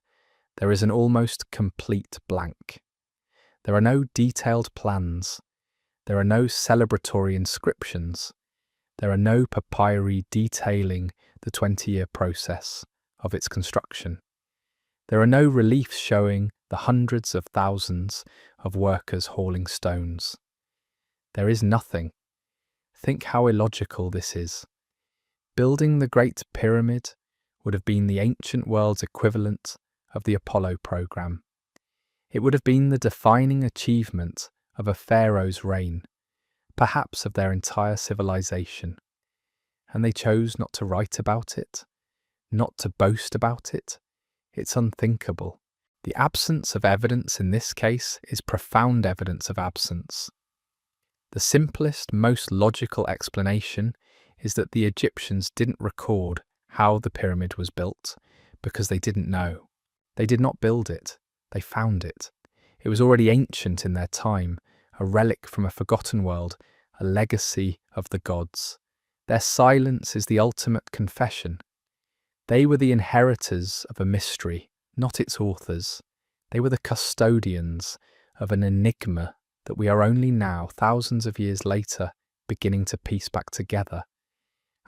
there is an almost complete blank. There are no detailed plans. There are no celebratory inscriptions. There are no papyri detailing the 20-year process of its construction. There are no reliefs showing the hundreds of thousands of workers hauling stones. There is nothing. Think how illogical this is. Building the Great Pyramid would have been the ancient world's equivalent of the Apollo program. It would have been the defining achievement of a pharaoh's reign, perhaps of their entire civilization. And they chose not to write about it, not to boast about it. It's unthinkable. The absence of evidence in this case is profound evidence of absence. The simplest, most logical explanation is that the Egyptians didn't record how the pyramid was built because they didn't know. They did not build it, they found it. It was already ancient in their time, a relic from a forgotten world, a legacy of the gods. Their silence is the ultimate confession. They were the inheritors of a mystery, not its authors. They were the custodians of an enigma that we are only now, thousands of years later, beginning to piece back together.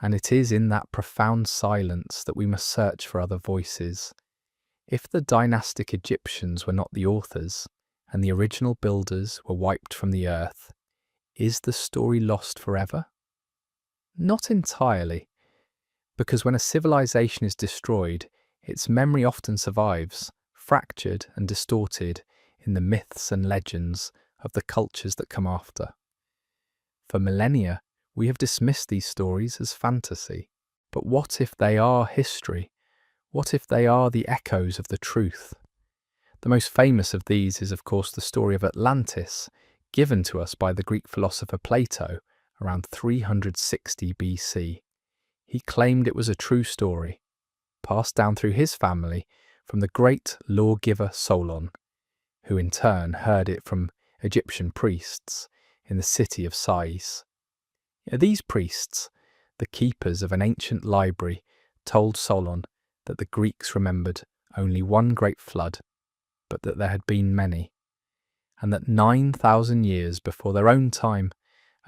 And it is in that profound silence that we must search for other voices. If the dynastic Egyptians were not the authors, and the original builders were wiped from the earth, is the story lost forever? Not entirely, because when a civilization is destroyed, its memory often survives, fractured and distorted in the myths and legends of the cultures that come after. For millennia, we have dismissed these stories as fantasy. But what if they are history? What if they are the echoes of the truth? The most famous of these is, of course, the story of Atlantis, given to us by the Greek philosopher Plato around 360 BC. He claimed it was a true story, passed down through his family from the great lawgiver Solon, who in turn heard it from Egyptian priests in the city of Sais. These priests, The keepers of an ancient library told Solon that the Greeks remembered only one great flood, but that there had been many, and that 9,000 years before their own time,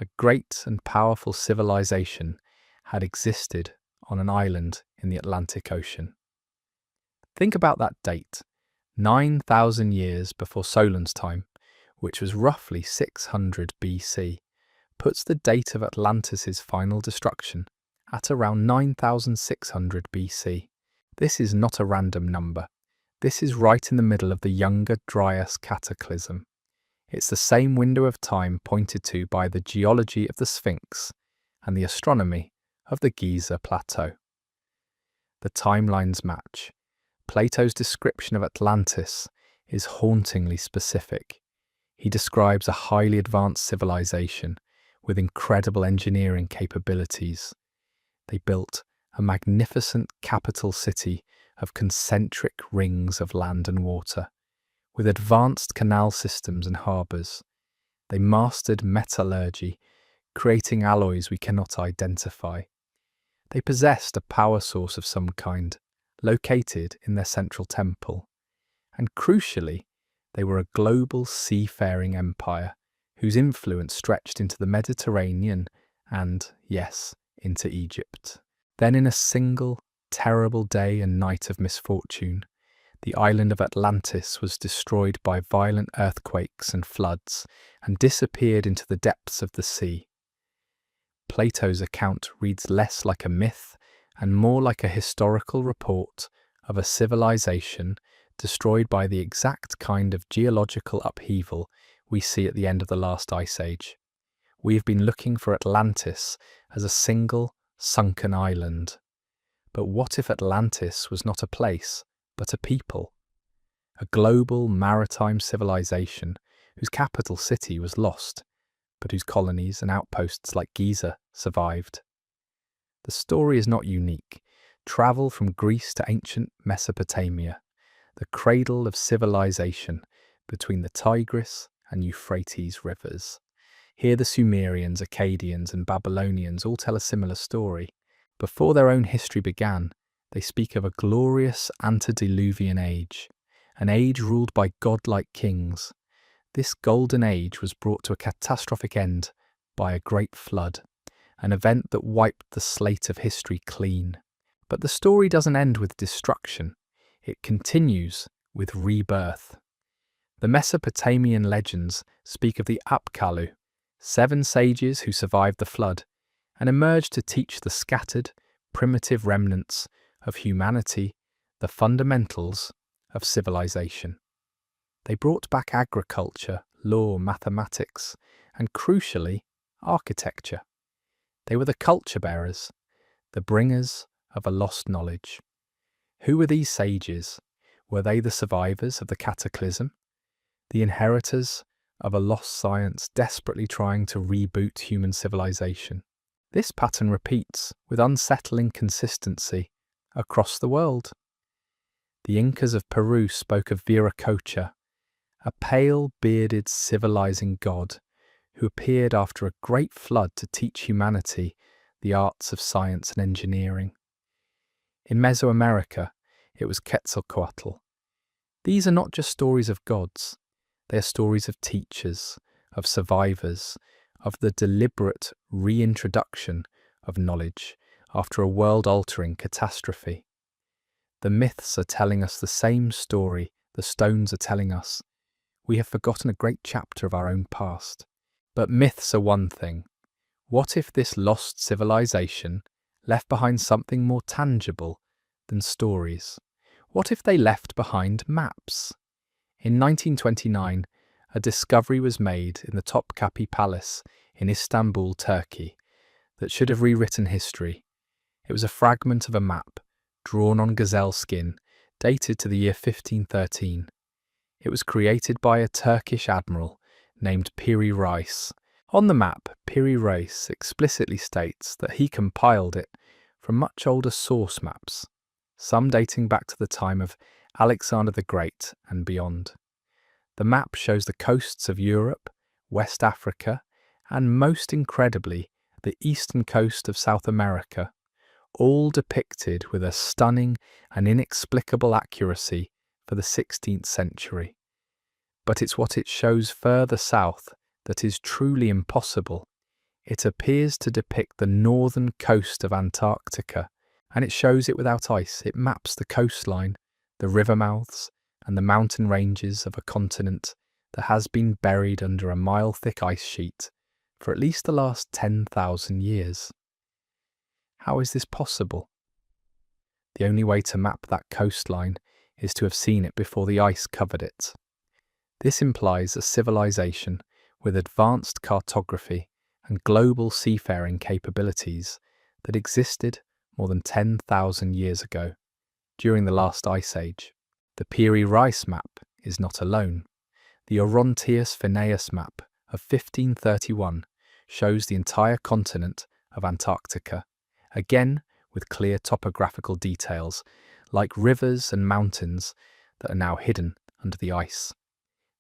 a great and powerful civilization had existed on an island in the Atlantic Ocean. Think about that date, 9,000 years before Solon's time, which was roughly 600 BC, puts the date of Atlantis' final destruction at around 9,600 BC. This is not a random number. This is right in the middle of the Younger Dryas cataclysm. It's the same window of time pointed to by the geology of the Sphinx and the astronomy of the Giza Plateau. The timelines match. Plato's description of Atlantis is hauntingly specific. He describes a highly advanced civilization with incredible engineering capabilities. They built a magnificent capital city of concentric rings of land and water, with advanced canal systems and harbours. They mastered metallurgy, creating alloys we cannot identify. They possessed a power source of some kind, located in their central temple. And crucially, they were a global seafaring empire whose influence stretched into the Mediterranean and, yes, into Egypt. Then in a single, terrible day and night of misfortune, the island of Atlantis was destroyed by violent earthquakes and floods and disappeared into the depths of the sea. Plato's account reads less like a myth and more like a historical report of a civilization destroyed by the exact kind of geological upheaval we see at the end of the last ice age. We have been looking for Atlantis as a single, sunken island. But what if Atlantis was not a place, but a people? A global maritime civilization whose capital city was lost, but whose colonies and outposts like Giza survived. The story is not unique. Travel from Greece to ancient Mesopotamia, the cradle of civilization between the Tigris and Euphrates rivers. Here the Sumerians, Akkadians and Babylonians all tell a similar story. Before their own history began, they speak of a glorious antediluvian age, an age ruled by godlike kings. This golden age was brought to a catastrophic end by a great flood, an event that wiped the slate of history clean. But the story doesn't end with destruction. It continues with rebirth. The Mesopotamian legends speak of the Apkallu, 7 sages who survived the flood and emerged to teach the scattered, primitive remnants of humanity the fundamentals of civilization. They brought back agriculture, law, mathematics, and crucially, architecture. They were the culture bearers, the bringers of a lost knowledge. Who were these sages? Were they the survivors of the cataclysm? The inheritors of a lost science desperately trying to reboot human civilization? This pattern repeats with unsettling consistency across the world. The Incas of Peru spoke of Viracocha, a pale, bearded, civilizing god who appeared after a great flood to teach humanity the arts of science and engineering. In Mesoamerica, it was Quetzalcoatl. These are not just stories of gods, they are stories of teachers, of survivors, of the deliberate reintroduction of knowledge after a world-altering catastrophe. The myths are telling us the same story the stones are telling us. We have forgotten a great chapter of our own past. But myths are one thing. What if this lost civilization left behind something more tangible than stories? What if they left behind maps? In 1929, a discovery was made in the Topkapi Palace in Istanbul, Turkey, that should have rewritten history. It was a fragment of a map, drawn on gazelle skin, dated to the year 1513. It was created by a Turkish admiral named Piri Reis. On the map, Piri Reis explicitly states that he compiled it from much older source maps, some dating back to the time of Alexander the Great and beyond. The map shows the coasts of Europe, West Africa, and most incredibly, the eastern coast of South America, all depicted with a stunning and inexplicable accuracy for the 16th century. But it's what it shows further south that is truly impossible. It appears to depict the northern coast of Antarctica, and it shows it without ice. It maps the coastline, the river mouths, and the mountain ranges of a continent that has been buried under a mile-thick ice sheet for at least the last 10,000 years. How is this possible? The only way to map that coastline is to have seen it before the ice covered it. This implies a civilization with advanced cartography and global seafaring capabilities that existed more than 10,000 years ago, during the last ice age. The Piri Reis map is not alone. The Orontius Phineas map of 1531 shows the entire continent of Antarctica, again with clear topographical details, like rivers and mountains that are now hidden under the ice.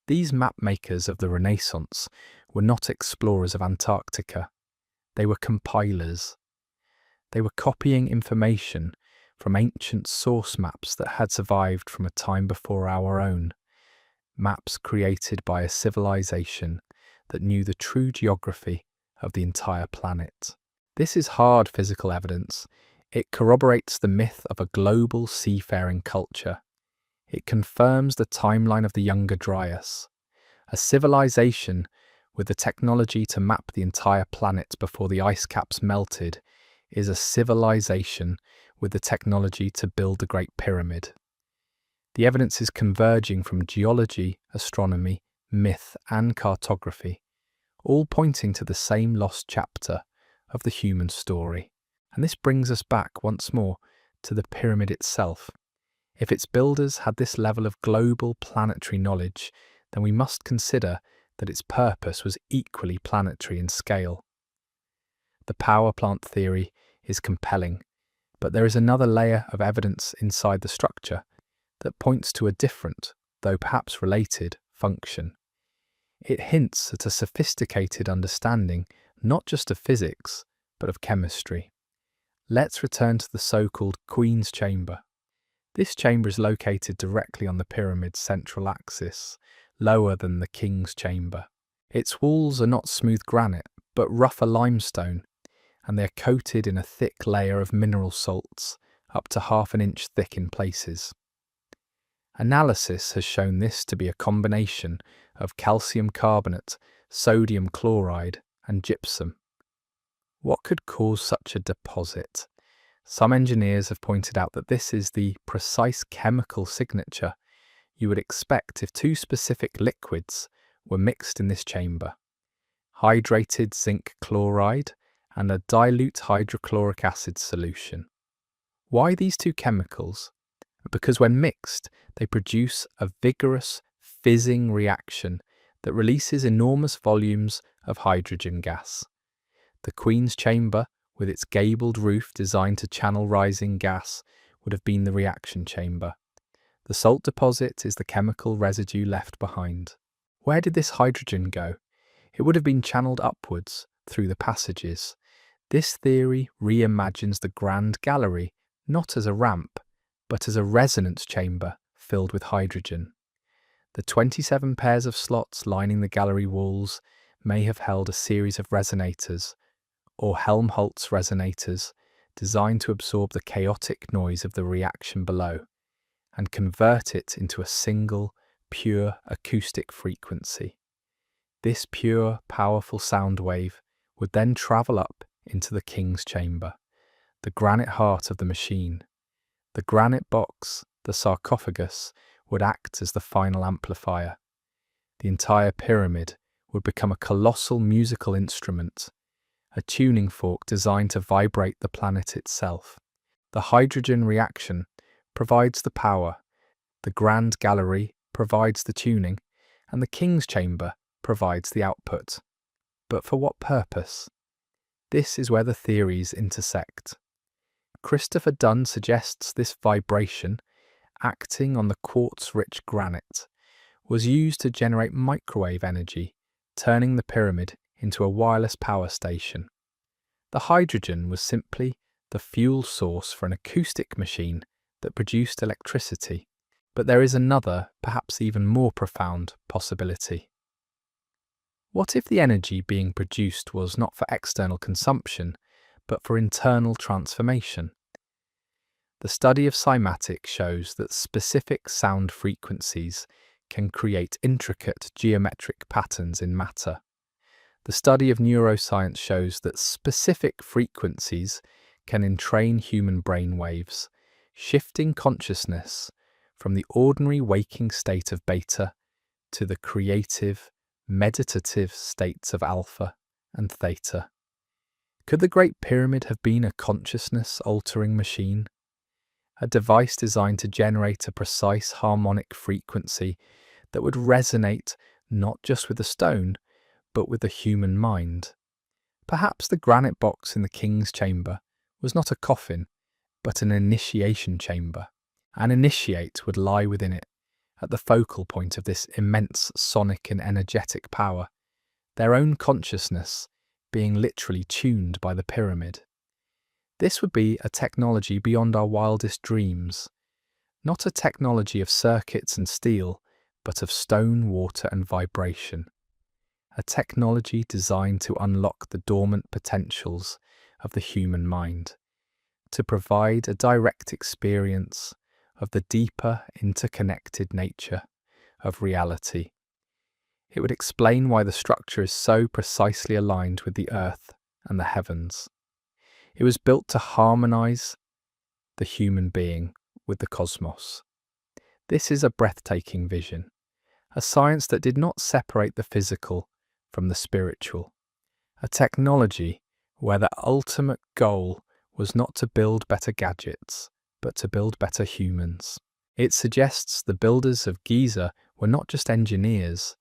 These map makers of the Renaissance were not explorers of Antarctica. They were compilers. They were copying information from ancient source maps that had survived from a time before our own, maps created by a civilization that knew the true geography of the entire planet. This is hard physical evidence. It corroborates the myth of a global seafaring culture. It confirms the timeline of the Younger Dryas. A civilization with the technology to map the entire planet before the ice caps melted is a civilization with the technology to build the Great Pyramid. The evidence is converging from geology, astronomy, myth, and cartography, all pointing to the same lost chapter of the human story. And this brings us back once more to the pyramid itself. If its builders had this level of global planetary knowledge, then we must consider that its purpose was equally planetary in scale. The power plant theory is compelling, but there is another layer of evidence inside the structure that points to a different, though perhaps related, function. It hints at a sophisticated understanding not just of physics, but of chemistry. Let's return to the so-called Queen's Chamber. This chamber is located directly on the pyramid's central axis, lower than the King's Chamber. Its walls are not smooth granite, but rougher limestone, and they are coated in a thick layer of mineral salts, up to ½ inch thick in places. Analysis has shown this to be a combination of calcium carbonate, sodium chloride, and gypsum. What could cause such a deposit? Some engineers have pointed out that this is the precise chemical signature you would expect if two specific liquids were mixed in this chamber: hydrated zinc chloride and a dilute hydrochloric acid solution. Why these two chemicals? Because when mixed, they produce a vigorous, fizzing reaction that releases enormous volumes of hydrogen gas. The Queen's Chamber, with its gabled roof designed to channel rising gas, would have been the reaction chamber. The salt deposit is the chemical residue left behind. Where did this hydrogen go? It would have been channeled upwards through the passages. This theory reimagines the Grand Gallery not as a ramp, but as a resonance chamber filled with hydrogen. The 27 pairs of slots lining the gallery walls may have held a series of resonators, or Helmholtz resonators, designed to absorb the chaotic noise of the reaction below and convert it into a single, pure acoustic frequency. This pure, powerful sound wave would then travel up into the King's Chamber, the granite heart of the machine. The granite box, the sarcophagus, would act as the final amplifier. The entire pyramid would become a colossal musical instrument, a tuning fork designed to vibrate the planet itself. The hydrogen reaction provides the power, the Grand Gallery provides the tuning, and the King's Chamber provides the output. But for what purpose? This is where the theories intersect. Christopher Dunn suggests this vibration, acting on the quartz-rich granite, was used to generate microwave energy, turning the pyramid into a wireless power station. The hydrogen was simply the fuel source for an acoustic machine that produced electricity. But there is another, perhaps even more profound, possibility. What if the energy being produced was not for external consumption, but for internal transformation? The study of cymatics shows that specific sound frequencies can create intricate geometric patterns in matter. The study of neuroscience shows that specific frequencies can entrain human brain waves, shifting consciousness from the ordinary waking state of beta to the creative, meditative states of alpha and theta. Could the Great Pyramid have been a consciousness-altering machine? A device designed to generate a precise harmonic frequency that would resonate not just with the stone, but with the human mind. Perhaps the granite box in the king's chamber was not a coffin, but an initiation chamber. An initiate would lie within it, at the focal point of this immense sonic and energetic power, their own consciousness being literally tuned by the pyramid. This would be a technology beyond our wildest dreams, not a technology of circuits and steel, but of stone, water and vibration. A technology designed to unlock the dormant potentials of the human mind, to provide a direct experience of the deeper interconnected nature of reality. It would explain why the structure is so precisely aligned with the earth and the heavens. It was built to harmonize the human being with the cosmos. This is a breathtaking vision, a science that did not separate the physical from the spiritual, a technology where the ultimate goal was not to build better gadgets, but to build better humans. It suggests the builders of Giza were not just engineers,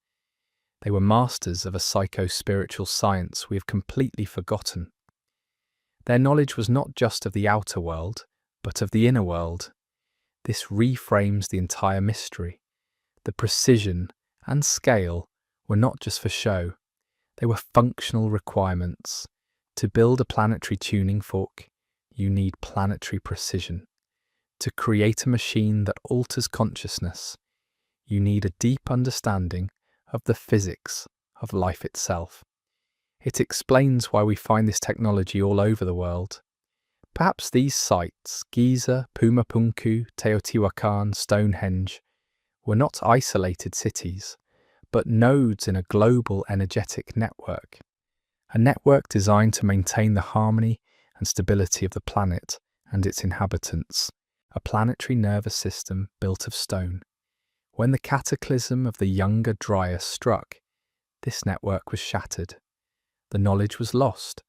they were masters of a psycho-spiritual science we have completely forgotten. Their knowledge was not just of the outer world, but of the inner world. This reframes the entire mystery. The precision and scale were not just for show, they were functional requirements. To build a planetary tuning fork, you need planetary precision. To create a machine that alters consciousness, you need a deep understanding of the physics of life itself. It explains why we find this technology all over the world. Perhaps these sites, Giza, Pumapunku, Teotihuacan, Stonehenge, were not isolated cities, but nodes in a global energetic network. A network designed to maintain the harmony and stability of the planet and its inhabitants. A planetary nervous system built of stone. When the cataclysm of the Younger Dryas struck, this network was shattered. The knowledge was lost.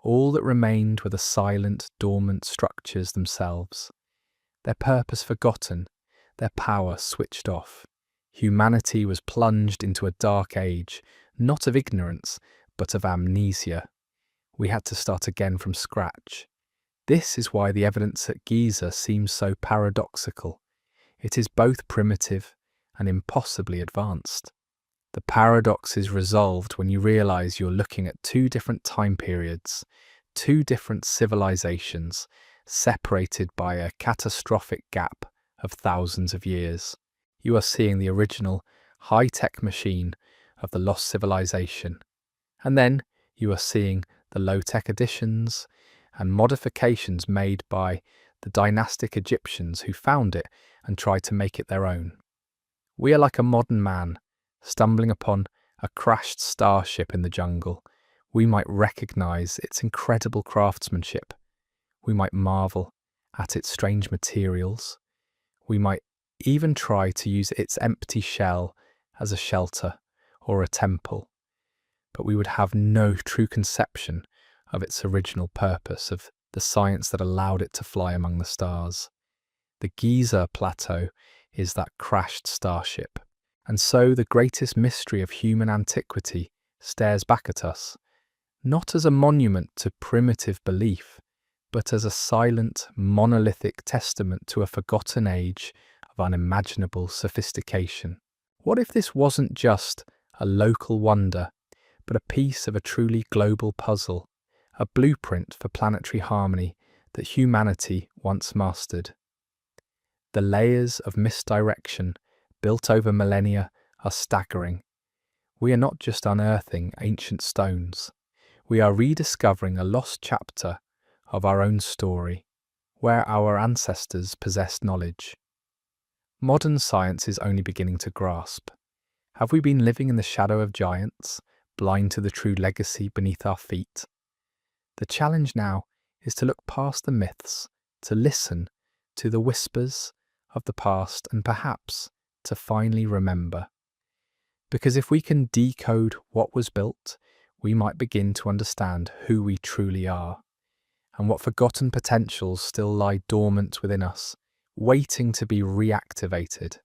All that remained were the silent, dormant structures themselves. Their purpose forgotten, their power switched off. Humanity was plunged into a dark age, not of ignorance, but of amnesia. We had to start again from scratch. This is why the evidence at Giza seems so paradoxical. It is both primitive and impossibly advanced. The paradox is resolved when you realize you're looking at two different time periods, two different civilizations, separated by a catastrophic gap of thousands of years. You are seeing the original, high-tech machine of the lost civilization, and then you are seeing the low-tech additions and modifications made by the dynastic Egyptians who found it and tried to make it their own. We are like a modern man, stumbling upon a crashed starship in the jungle. We might recognize its incredible craftsmanship. We might marvel at its strange materials. We might even try to use its empty shell as a shelter or a temple. But we would have no true conception of its original purpose, of the science that allowed it to fly among the stars. The Giza Plateau is that crashed starship. And so the greatest mystery of human antiquity stares back at us, not as a monument to primitive belief, but as a silent, monolithic testament to a forgotten age of unimaginable sophistication. What if this wasn't just a local wonder, but a piece of a truly global puzzle, a blueprint for planetary harmony that humanity once mastered. The layers of misdirection built over millennia are staggering. We are not just unearthing ancient stones, we are rediscovering a lost chapter of our own story, where our ancestors possessed knowledge. Modern science is only beginning to grasp. Have we been living in the shadow of giants, blind to the true legacy beneath our feet? The challenge now is to look past the myths, to listen to the whispers of the past, and perhaps to finally remember. Because if we can decode what was built, we might begin to understand who we truly are, and what forgotten potentials still lie dormant within us, waiting to be reactivated.